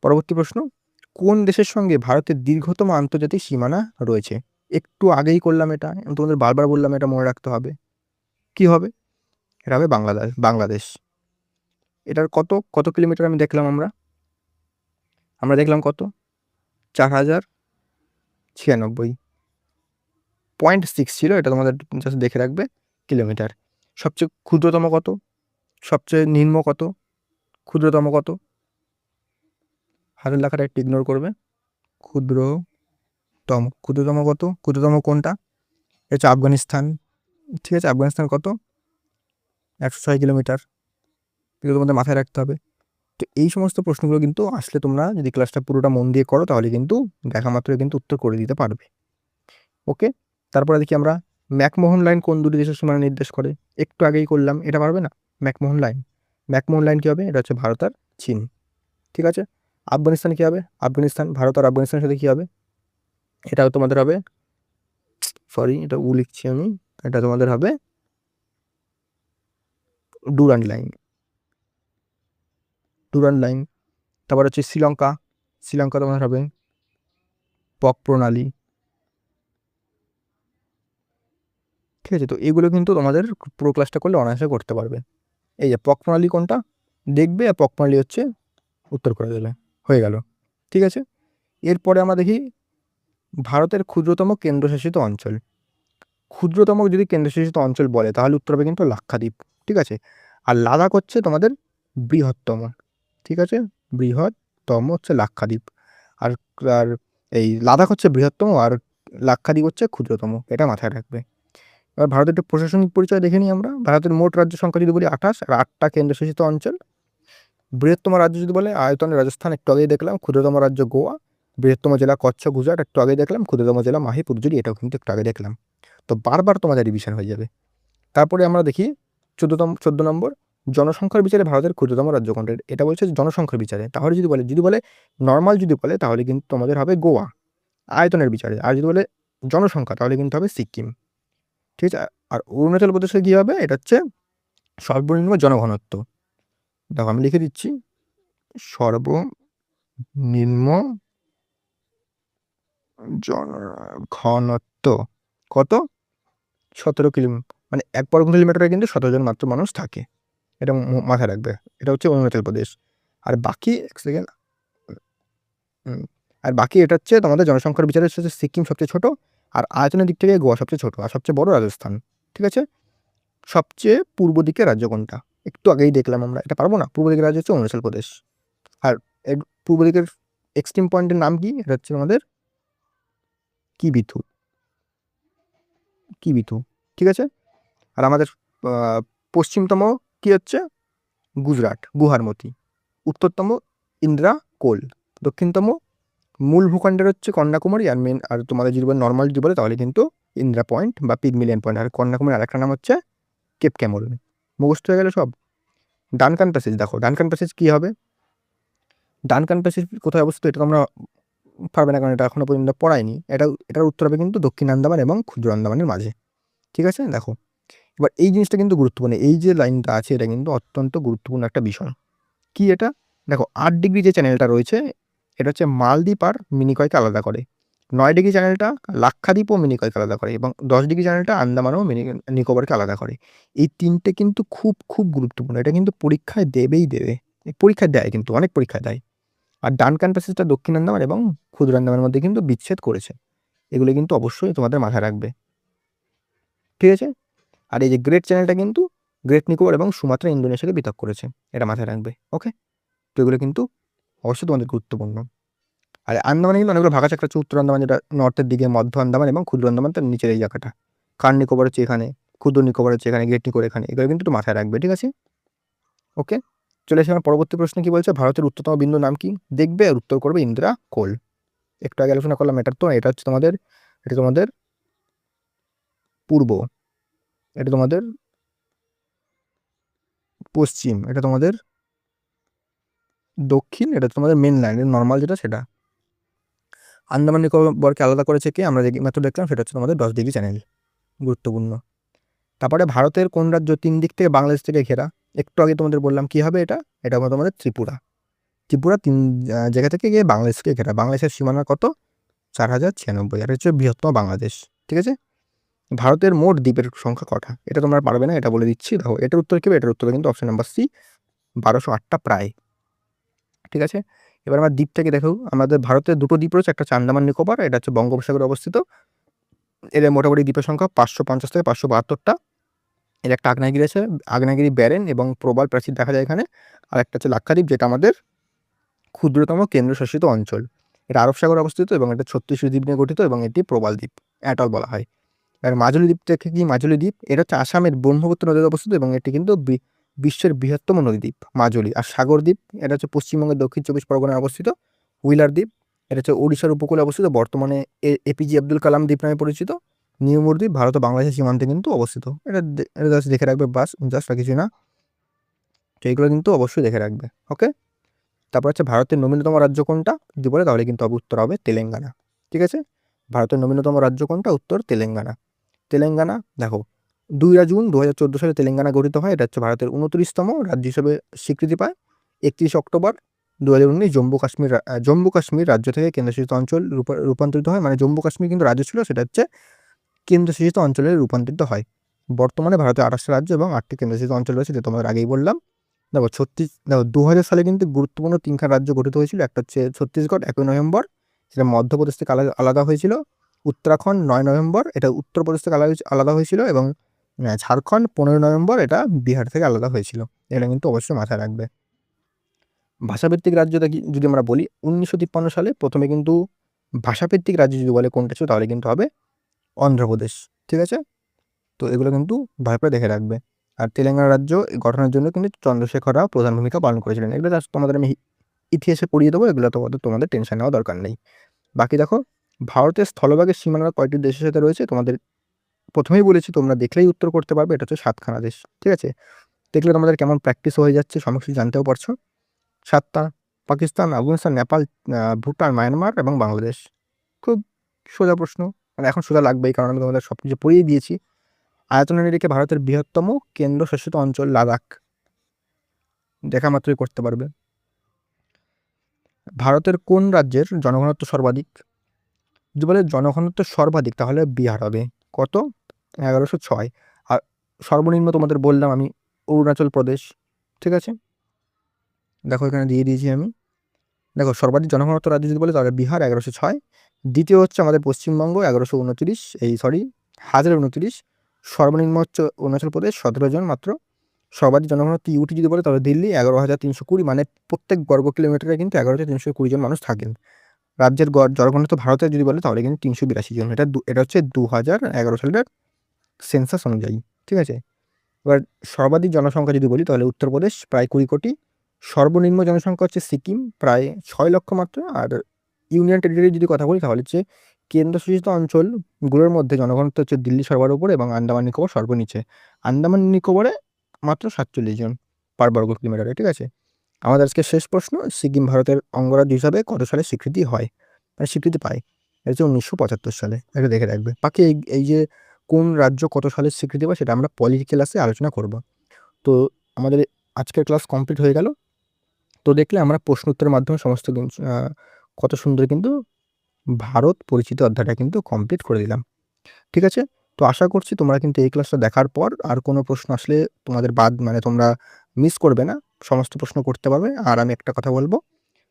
পরবর্তী প্রশ্ন, কোন দেশের সঙ্গে ভারতের দীর্ঘতম আন্তর্জাতিক সীমানা রয়েছে? একটু আগেই করলাম এটা, আমি তোমাদের বারবার বললাম এটা মনে রাখতে হবে। কি হবে? এটা হবে বাংলাদেশ, বাংলাদেশ। এটার কত কত কিলোমিটার আমি দেখলাম, আমরা দেখলাম কত? 4096.6 ছিল, এটা তোমাদের জাস্ট দেখে রাখবে কিলোমিটার। সবচেয়ে ক্ষুদ্রতম কত? সবচেয়ে নিম্ন কত? ক্ষুদ্রতম কত? হাতের লেখাটা একটু ইগনোর করবে। ক্ষুদ্রতম কত? ক্ষুদ্রতম কোনটা? এটা হচ্ছে আফগানিস্তান, ঠিক আছে। আফগানিস্তান কত? 106 কিলোমিটার। এগুলো তোমাদের মাথায় রাখতে হবে। তো এই সমস্ত প্রশ্নগুলো কিন্তু আসলে তোমরা যদি ক্লাসটা পুরোটা মন দিয়ে করো, তাহলে কিন্তু দেখা মাত্রই কিন্তু উত্তর করে দিতে পারবে। ওকে, তারপরে দেখি আমরা, ম্যাকমোহন লাইন কোন দুটি দেশের সীমানা নির্দেশ করে? একটু আগেই করলাম, এটা পারবে না? ম্যাকমোহন লাইন, ম্যাকমোহন লাইন কী হবে? এটা হচ্ছে ভারত আর চীন, ঠিক আছে। আফগানিস্তান কী হবে? আফগানিস্তান, ভারত আর আফগানিস্তানের সাথে কী হবে? এটাও তোমাদের হবে, সরি এটা লিখছি আমি, এটা তোমাদের হবে ডুরান্ড লাইন। Durand line. তারপর হচ্ছে শ্রীলঙ্কা, শ্রীলঙ্কা তোমাদের হবে পক প্রণালী। ঠিক আছে, তো এগুলো কিন্তু তোমাদের পুরো ক্লাসটা করলে অনায়াসে করতে পারবে। এই যে পক প্রণালী কোনটা দেখবে, আর পক প্রণালী হচ্ছে উত্তর করে দিলে হয়ে গেল। ঠিক আছে, এরপরে আমরা দেখি ভারতের ক্ষুদ্রতম কেন্দ্রশাসিত অঞ্চল। ক্ষুদ্রতম যদি কেন্দ্রশাসিত অঞ্চল বলে তাহলে উত্তর হবে কিন্তু লাক্ষাদ্বীপ। ঠিক আছে, আর লাদাখ হচ্ছে তোমাদের বৃহত্তম। ঠিক আছে, বৃহত্তম হচ্ছে লাক্ষাদ্বীপ। আর আর এই লাদাখ হচ্ছে বৃহত্তম আর লাক্ষাদ্বীপ হচ্ছে ক্ষুদ্রতম, এটা মাথায় রাখবে। এবার ভারতের একটু প্রশাসনিক পরিচয় দেখে নিই আমরা। ভারতের মোট রাজ্য সংখ্যা যদি বলি 28, আর 8টা কেন্দ্রশাসিত অঞ্চল। বৃহত্তম রাজ্য যদি বলে আয়তনে রাজস্থান, একটু আগেই দেখলাম। ক্ষুদ্রতম রাজ্য গোয়া। বৃহত্তম জেলা কচ্ছ গুজরাট, একটু আগে দেখলাম। ক্ষুদ্রতম জেলা মাহি পুদুচেরি, এটাও কিন্তু একটু আগে দেখলাম। তো বারবার তোমাদের রিভিশন হয়ে যাবে। তারপরে আমরা দেখি 14 নম্বর, জনসংখ্যার বিচারে ভারতের ক্ষুদ্রতম রাজ্য কোনটা? এটা বলছে জনসংখ্যার বিচারে। তাহলে যদি বলে নর্মাল যদি বলে তাহলে কিন্তু তোমাদের হবে গোয়া আয়তনের বিচারে। আর যদি বলে জনসংখ্যা তাহলে কিন্তু হবে সিকিম। ঠিক আছে, আর অরুণাচল প্রদেশে কী হবে? এটা হচ্ছে সর্বনিম্ন জনঘনত্ব। দেখো আমি লিখে দিচ্ছি, সর্বনিম্ন জনঘনত্ব কত? 17 কিলোমিটার, মানে 1 বর্গ কিলোমিটারে কিন্তু 17 জন মাত্র মানুষ থাকে। এটা মাথায় রাখবে। এটা হচ্ছে অরুণাচল প্রদেশ। আর বাকি এক সেকেন্ড, আর বাকি এটা হচ্ছে তোমাদের জনসংখ্যার বিচারে হচ্ছে সিকিম সবচেয়ে ছোট, আর আয়তনের দিক থেকে গোয়া সবচেয়ে ছোট, আর সবচেয়ে বড় রাজস্থান। ঠিক আছে, সবচেয়ে পূর্ব দিকে রাজ্য কোনটা? একটু আগেই দেখলাম আমরা, এটা পারবো না। পূর্ব দিকের রাজ্য হচ্ছে অরুণাচল প্রদেশ। আর এর পূর্ব দিকের এক্সট্রিম পয়েন্টের নাম কি? এটা হচ্ছে আমাদের কিবিথু। কিবিথু। ঠিক আছে, আর আমাদের পশ্চিমতম কি হচ্ছে? গুজরাট গুহারমতি। উত্তরতম ইন্দ্রা কোল। দক্ষিণতম মূল ভূখণ্ডের হচ্ছে কন্যাকুমারী। আর তোমাদের যদি বলে নর্মাল যদি বলে তাহলে কিন্তু ইন্দ্রা পয়েন্ট বা পিগমিলিয়ন পয়েন্ট। আর কন্যাকুমারীর আরেকটা নাম হচ্ছে কেপ ক্যামল। মুখস্থ হয়ে গেল সব। ডানকান প্যাসেজ দেখো, ডানকান প্যাসেজ কী হবে? ডানকান প্যাসেজ কোথায় অবস্থিত? এটা তোমরা পারবে না, কারণ এটা এখনো পর্যন্ত পড়ায়নি। এটার উত্তর হবে কিন্তু দক্ষিণ আন্দামান এবং ক্ষুদ্র আন্দামানের মাঝে। ঠিক আছে, দেখো এবার এই জিনিসটা কিন্তু গুরুত্বপূর্ণ। এই যে লাইনটা আছে এটা কিন্তু অত্যন্ত গুরুত্বপূর্ণ একটা বিষয়। কি এটা? দেখো 8 ডিগ্রি যে চ্যানেলটা রয়েছে এটা হচ্ছে মালদ্বীপ আর মিনিকয়কে আলাদা করে। 9 ডিগ্রি চ্যানেলটা লাক্ষাদ্বীপ ও মিনিকয়কে আলাদা করে, এবং 10 ডিগ্রি চ্যানেলটা আন্দামান ও নিকোবরকে আলাদা করে। এই তিনটে কিন্তু খুব খুব গুরুত্বপূর্ণ। এটা কিন্তু পরীক্ষায় দেবেই দেবে। পরীক্ষায় দেয়, কিন্তু অনেক পরীক্ষায় দেয়। আর ডানকান প্যাসেজটা দক্ষিণ আন্দামান এবং ক্ষুদ্র আন্দামানের মধ্যে কিন্তু বিচ্ছেদ করেছে। এগুলো কিন্তু অবশ্যই তোমাদের মাথায় রাখবে। ঠিক আছে, আর এই যে গ্রেট চ্যানেলটা কিন্তু গ্রেট নিকোবর এবং সুমাত্রা ইন্দোনেশিয়াকে পৃথক করেছে। এটা মাথায় রাখবে। ওকে, তো এগুলো কিন্তু অবশ্যই তোমাদের গুরুত্বপূর্ণ। আর আন্দামানে কিন্তু অনেকগুলো ভাগ আছে। একটা হচ্ছে উত্তর আন্দামান, যেটা নর্থের দিকে, মধ্য আন্দামান এবং ক্ষুদ্র আন্দামান তার নিচের এই জায়গাটা। কার নিকোবর হচ্ছে এখানে, ক্ষুদ্র নিকোবর হচ্ছে এখানে, গ্রেট নিকোবর এখানে। এগুলো কিন্তু একটু মাথায় রাখবে। ঠিক আছে, ওকে, চলে আসি আমার পরবর্তী প্রশ্ন। কি বলছে? ভারতের উত্তরতম বিন্দু নাম কি? দেখবে আর উত্তর করবে ইন্দিরা কোল। একটু আগে আলোচনা করলাম এটার, তো এটা হচ্ছে তোমাদের, এটা তোমাদের পূর্ব, এটা তোমাদের পশ্চিম, এটা তোমাদের দক্ষিণ, এটা তোমাদের মেনল্যান্ড নর্মাল যেটা সেটা। আন্দামান নিকোবরকে আলাদা করেছে কে? আমরা যে মাত্র দেখলাম, সেটা হচ্ছে তোমাদের 10 ডিগ্রি চ্যানেল। গুরুত্বপূর্ণ। তারপরে ভারতের কোন রাজ্য 3 দিক থেকে বাংলাদেশ থেকে ঘেরা? একটু আগে তোমাদের বললাম কি হবে এটা। এটা হবে তোমাদের ত্রিপুরা। ত্রিপুরা 3 জায়গা থেকে গিয়ে বাংলাদেশকে ঘেরা। বাংলাদেশের সীমানা কত? 4096। আর হচ্ছে বৃহত্তম বাংলাদেশ। ঠিক আছে, ভারতের মোট দ্বীপের সংখ্যা কটা? এটা তোমরা পারবে না, এটা বলে দিচ্ছি। দেখো এটার উত্তর কি হবে? এটার উত্তর কিন্তু অপশন নাম্বার সি, 1208টা প্রায়। ঠিক আছে, এবার আমার দ্বীপ থেকে দেখো, আমাদের ভারতের দুটো দ্বীপ রয়েছে। একটা হচ্ছে আন্দামান নিকোবর, এটা হচ্ছে বঙ্গোপসাগরে অবস্থিত। এর মোটামুটি দ্বীপের সংখ্যা 550 থেকে 572টা। এর একটা আগ্নেয়গিরি আছে, আগ্নেয়গিরি ব্যারেন এবং প্রবাল প্রাচীর দেখা যায় এখানে। আর একটা হচ্ছে লাক্ষাদ্বীপ, যেটা আমাদের ক্ষুদ্রতম কেন্দ্রশাসিত অঞ্চল। এটা আরব সাগরে অবস্থিত এবং এটা 36টি দ্বীপ নিয়ে গঠিত, এবং এটি প্রবাল দ্বীপ, অ্যাটল বলা হয়। আর মাজুলি দ্বীপ থেকে কি? মাজুলি দ্বীপ এটা হচ্ছে আসামের ব্রহ্মপুত্র নদীতে অবস্থিত, এবং এটি কিন্তু বিশ্বের বৃহত্তম নদীদ্বীপ মাজুলি। আর সাগর দ্বীপ এটা হচ্ছে পশ্চিমবঙ্গের দক্ষিণ 24 পরগনায় অবস্থিত। হুইলার দ্বীপ এটা হচ্ছে ওড়িশার উপকূলে অবস্থিত, বর্তমানে এপিজে আব্দুল কালাম দ্বীপ নামে পরিচিত। নিউমুর দ্বীপ ভারত ও বাংলাদেশের সীমান্তে কিন্তু অবস্থিত। এটা জাস্ট দেখে রাখবে, বাস জাস্ট আর কিছু না। তো এগুলো কিন্তু অবশ্যই দেখে রাখবে। ওকে, তারপর হচ্ছে ভারতের নবীনতম রাজ্য কোনটা যদি বলে তাহলে কিন্তু উত্তর হবে তেলেঙ্গানা। ঠিক আছে, ভারতের নবীনতম রাজ্য কোনটা, উত্তর তেলেঙ্গানা। তেলেঙ্গানা দেখো 2 জুন 2014 সালে তেলেঙ্গানা গঠিত হয়। এটা হচ্ছে ভারতের 29তম রাজ্য হিসেবে স্বীকৃতি পায়। 31 অক্টোবর 2019 জম্মু কাশ্মীর রাজ্য থেকে কেন্দ্রশাসিত অঞ্চল রূপান্তরিত হয়। মানে জম্মু কাশ্মীর কিন্তু রাজ্য ছিল, সেটা হচ্ছে কেন্দ্রশাসিত অঞ্চলে রূপান্তরিত হয়। বর্তমানে ভারতে 28টা রাজ্য এবং 8টি কেন্দ্রশাসিত অঞ্চল রয়েছে, যেটা তোমাদের আগেই বললাম। দেখো 2000 সালে কিন্তু গুরুত্বপূর্ণ 3খান রাজ্য গঠিত হয়েছিল। একটা হচ্ছে ছত্তিশগড় 1 নভেম্বর, সেটা মধ্যপ্রদেশ থেকে আলাদা হয়েছিল। উত্তরাখণ্ড 9 নভেম্বর, এটা উত্তরপ্রদেশ থেকে আলাদা হয়েছিল। এবং ঝাড়খণ্ড 15 নভেম্বর, এটা বিহার থেকে আলাদা হয়েছিল। এটা কিন্তু অবশ্যই মাথায় রাখবে। ভাষাভিত্তিক রাজ্য যদি আমরা বলি, 1953 সালে প্রথমে কিন্তু ভাষাভিত্তিক রাজ্য যদি বলে কোনটা ছিল, তাহলে কিন্তু হবে অন্ধ্রপ্রদেশ। ঠিক আছে, তো এগুলো কিন্তু ভালো করে দেখে রাখবে। আর তেলেঙ্গানা রাজ্য গঠনের জন্য কিন্তু চন্দ্রশেখর রাও প্রধান ভূমিকা পালন করেছিলেন। এগুলো জাস্ট তোমাদের আমি ইতিহাসে পড়িয়ে দেবো, এগুলো তোমাদের টেনশন নেওয়া দরকার নেই। বাকি দেখো, ভারতের স্থলভাগের সীমানা কয়টি দেশের সাথে রয়েছে, তোমাদের প্রথমেই বলেছি, তোমরা দেখলেই উত্তর করতে পারবে। এটা হচ্ছে 7খানা দেশ। ঠিক আছে, দেখলে তোমাদের কেমন প্র্যাকটিস হয়ে যাচ্ছে, সমস্ত জানতেও পারছো। 7টা: পাকিস্তান, আফগানিস্তান, নেপাল, ভুটান, মায়ানমার এবং বাংলাদেশ। খুব সোজা প্রশ্ন, মানে এখন সোজা লাগবেই, কারণ আমি তোমাদের সব কিছু পড়িয়ে দিয়েছি। আয়তনের নিরিখে ভারতের বৃহত্তম কেন্দ্রশাসিত অঞ্চল লাদাখ, দেখা মাত্রই করতে পারবে। ভারতের কোন রাজ্যের জনঘনত্ব সর্বাধিক যদি বলে জনঘনত্ব সর্বাধিক, তাহলে বিহার হবে। কত? 1106। আর সর্বনিম্ন তোমাদের বললাম আমি, অরুণাচল প্রদেশ। ঠিক আছে, দেখো এখানে দিয়ে দিয়েছি আমি। দেখো সর্বাধিক জনঘনত্ব রাজ্য যদি বলে তাহলে বিহার 1106। দ্বিতীয় হচ্ছে আমাদের পশ্চিমবঙ্গ 1129। সর্বনিম্ন হচ্ছে অরুণাচল প্রদেশ 17 জন মাত্র। সর্বাধিক জনঘনত্ব ইউটি যদি বলে তাহলে দিল্লি 11,320। মানে প্রত্যেক বর্গ কিলোমিটারে কিন্তু 11,320 জন মানুষ থাকেন। রাজ্যের জনঘনত্ব ভারতের যদি বলে তাহলে কিন্তু 382 জন। এটা হচ্ছে 2011 সালের সেন্সাস অনুযায়ী। ঠিক আছে, এবার সর্বাধিক জনসংখ্যা যদি বলি তাহলে উত্তরপ্রদেশ প্রায় 20 কোটি। সর্বনিম্ন জনসংখ্যা হচ্ছে সিকিম প্রায় 6 লক্ষ মাত্র। আর ইউনিয়ন টেরিটরি যদি কথা বলি তাহলে হচ্ছে কেন্দ্রশাসিত অঞ্চলগুলোর মধ্যে জনঘনত্ব হচ্ছে দিল্লি সবার উপরে এবং আন্দামান নিকোবর সর্বনিচে। আন্দামান নিকোবরে মাত্র 47 জন পার বর্গ কিলোমিটারে। ঠিক আছে, আমাদের আজকে শেষ প্রশ্ন, সিকিম ভারতের অঙ্গরাজ্য হিসাবে কত সালে স্বীকৃতি হয়, মানে স্বীকৃতি পায়? এটা হচ্ছে 1975 সালে। এটা দেখে রাখবে। বাকি এই যে কোন রাজ্য কত সালে স্বীকৃতি পায় সেটা আমরা পলিটি ক্লাসে আলোচনা করব। তো আমাদের আজকের ক্লাস কমপ্লিট হয়ে গেল। তো দেখলে আমরা প্রশ্ন উত্তরের মাধ্যমে সমস্ত কত সুন্দর কিন্তু ভারত পরিচিতি অধ্যায়টা কিন্তু কমপ্লিট করে দিলাম। ঠিক আছে, তো আশা করছি তোমরা কিন্তু এই ক্লাসটা দেখার পর আর কোনো প্রশ্ন আসলে তোমাদের মানে তোমরা মিস করবে না, সমস্ত প্রশ্ন করতে পারবে। আর আমি একটা কথা বলবো,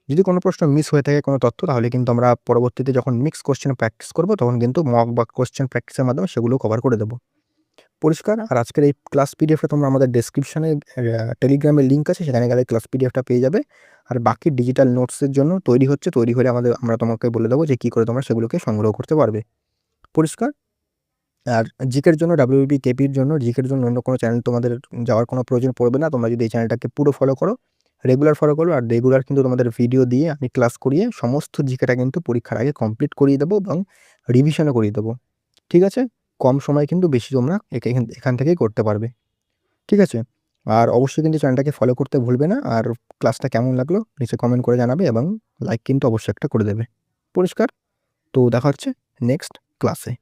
যদি কোনো প্রশ্ন মিস হয়ে থাকে কোনো তথ্য, তাহলে কিন্তু আমরা পরবর্তীতে যখন মিক্স কোশ্চেন প্র্যাকটিস করব তখন কিন্তু মক বা কোশ্চেন প্র্যাকটিসের মাধ্যমে সেগুলো কভার করে দেবো। পরিষ্কার? আর আজকের এই ক্লাস পিডিএফটা তোমরা আমাদের ডেসক্রিপশনে টেলিগ্রামের লিঙ্ক আছে, সেখানে গেলে ক্লাস পিডিএফটা পেয়ে যাবে। আর বাকি ডিজিটাল নোটসের জন্য তৈরি হলে আমরা তোমাকে বলে দেবো যে কী করে তোমরা সেগুলোকে সংগ্রহ করতে পারবে। পরিষ্কার? আর জিকের জন্য ডাব্লিউবিপি কেপির জন্য জিকের জন্য অন্য কোনো চ্যানেল তোমাদের যাওয়ার কোনো প্রয়োজন পড়বে না। তোমরা যদি এই চ্যানেলটাকে পুরো ফলো করো, রেগুলার ফলো করো, আর রেগুলার কিন্তু তোমাদের ভিডিও দিয়ে আমি ক্লাস করিয়ে সমস্ত জিকেটা কিন্তু পরীক্ষার আগে কমপ্লিট করিয়ে দেবো এবং রিভিশনও করিয়ে দেবো। ঠিক আছে, কম সময় কিন্তু বেশি তোমরা এখান থেকেই করতে পারবে। ঠিক আছে, আর অবশ্যই কিন্তু চ্যানেলটাকে ফলো করতে ভুলবে না। আর ক্লাসটা কেমন লাগলো নিচে কমেন্ট করে জানাবে এবং লাইক কিন্তু অবশ্যই একটা করে দেবে। পরিষ্কার? তো দেখা হচ্ছে নেক্সট ক্লাসে।